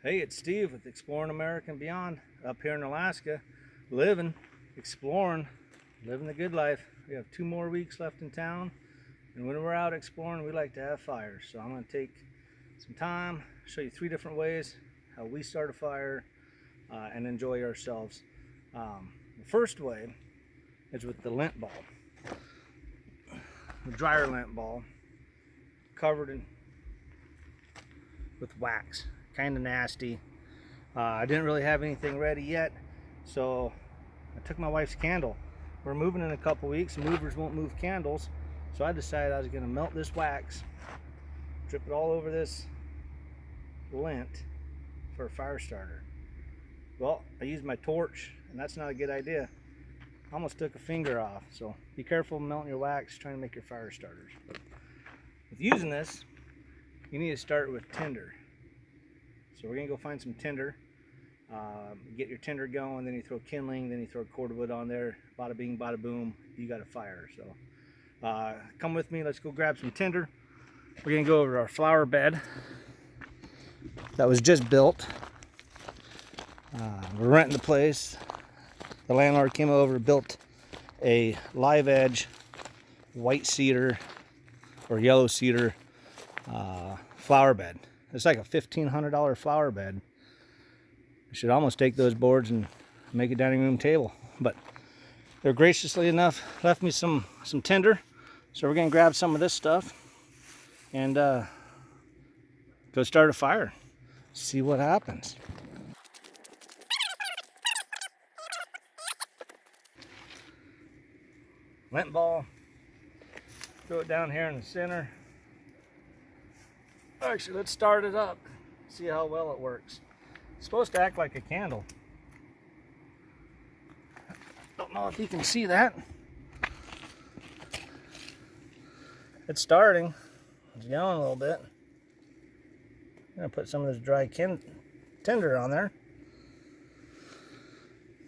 Hey, it's Steve with Exploring America and Beyond up here in Alaska, living, exploring, living the good life. We have 2 more weeks left in town, and when we're out exploring, we like to have fires. So I'm going to take some time, show you 3 different ways how we start a fire and enjoy ourselves. The first way is with the lint ball, the dryer lint ball, covered with wax. Kind of nasty. I didn't really have anything ready yet, so I took my wife's candle. We're moving in a couple weeks. Movers won't move candles, so I decided I was going to melt this wax, drip it all over this lint for a fire starter. Well, I used my torch, and that's not a good idea. I almost took a finger off, so be careful melting your wax trying to make your fire starters. With using this, you need to start with tinder. So we're gonna go find some tinder, get your tinder going, then you throw kindling, then you throw cordwood on there, bada bing, bada boom, you got a fire. So come with me, let's go grab some tinder. We're gonna go over to our flower bed that was just built. We're renting the place. The landlord came over, built a live edge white cedar or yellow cedar flower bed. It's like a $1,500 flower bed. I should almost take those boards and make a dining room table, but they're graciously enough left me some tinder, so we're gonna grab some of this stuff and go start a fire, see what happens. Lint ball, throw it down here in the center. Actually, let's start it up, see how well it works. It's supposed to act like a candle. Don't know if you can see that. It's starting. It's yelling a little bit. I'm gonna put some of this dry tinder on there.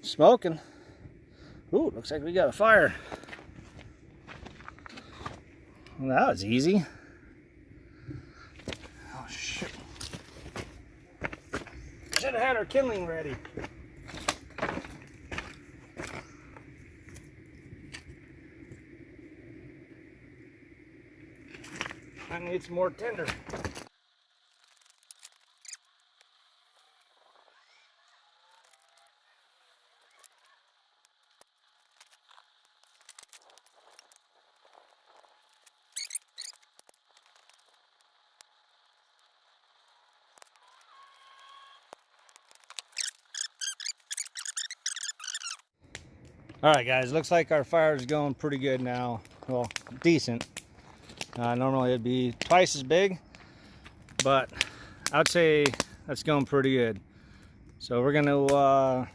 Smoking. Ooh, looks like we got a fire. Well, that was easy. Should have had our kindling ready. I need some more tinder. Alright guys, looks like our fire is going pretty good now. Well, decent. Normally it'd be twice as big, but I'd say that's going pretty good. So we're going to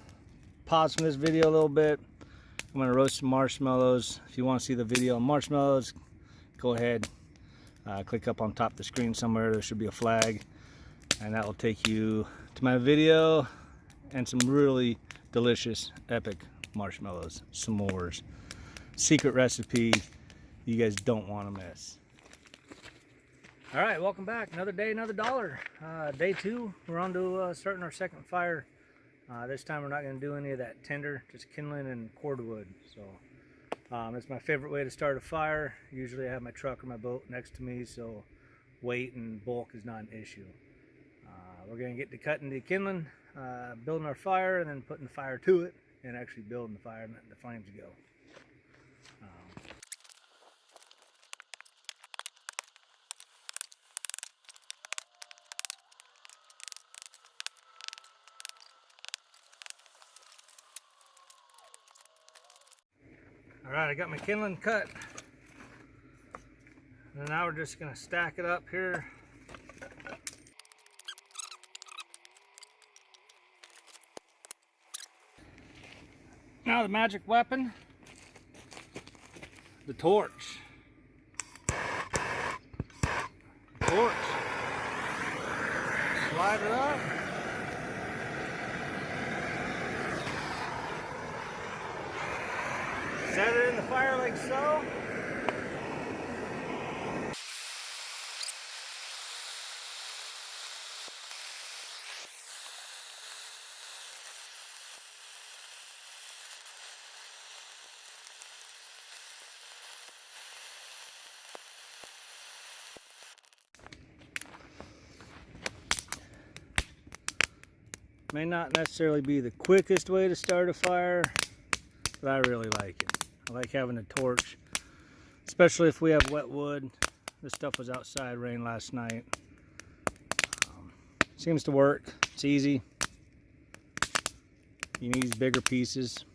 pause from this video a little bit. I'm going to roast some marshmallows. If you want to see the video on marshmallows, go ahead. Click up on top of the screen somewhere. There should be a flag, and that will take you to my video and some really delicious, epic marshmallows, s'mores, secret recipe you guys don't want to miss. All right, welcome back. Another day, another dollar. Day 2, we're on to starting our second fire. This time we're not going to do any of that tinder, just kindling and cordwood. So it's my favorite way to start a fire. Usually I have my truck or my boat next to me, so weight and bulk is not an issue. We're going to get to cutting the kindling, building our fire, and then putting the fire to it, and actually building the fire and letting the flames go. All right, I got my kindling cut. And now we're just gonna stack it up here. Now the magic weapon, the torch. Torch. Slide it up. Set it in the fire like so. May not necessarily be the quickest way to start a fire, but I really like it. I like having a torch, especially if we have wet wood. This stuff was outside, rain last night. Seems to work. It's easy. You can use bigger pieces.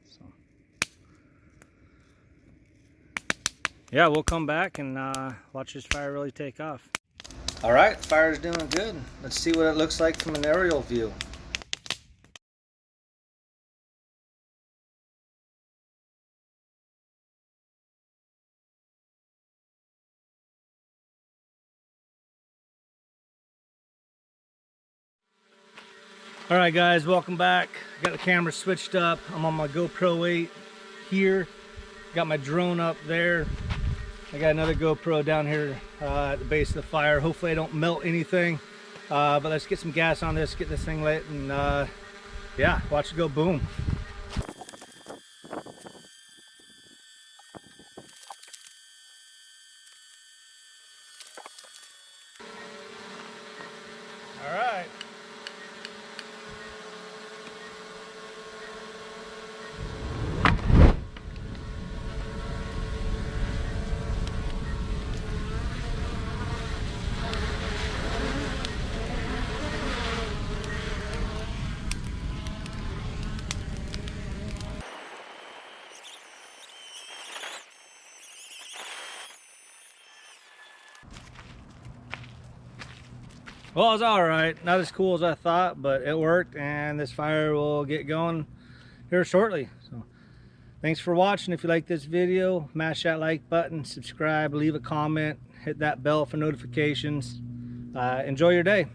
So, yeah, we'll come back and watch this fire really take off. All right, fire's doing good. Let's see what it looks like from an aerial view. All right, guys, welcome back. Got the camera switched up. I'm on my GoPro 8 here. Got my drone up there. I got another GoPro down here at the base of the fire. Hopefully I don't melt anything. But let's get some gas on this, get this thing lit, and yeah, watch it go boom. All right. Well, it's all right. Not as cool as I thought, but it worked, and this fire will get going here shortly. So thanks for watching. If you like this video, mash that like button, subscribe, leave a comment, hit that bell for notifications. Enjoy your day.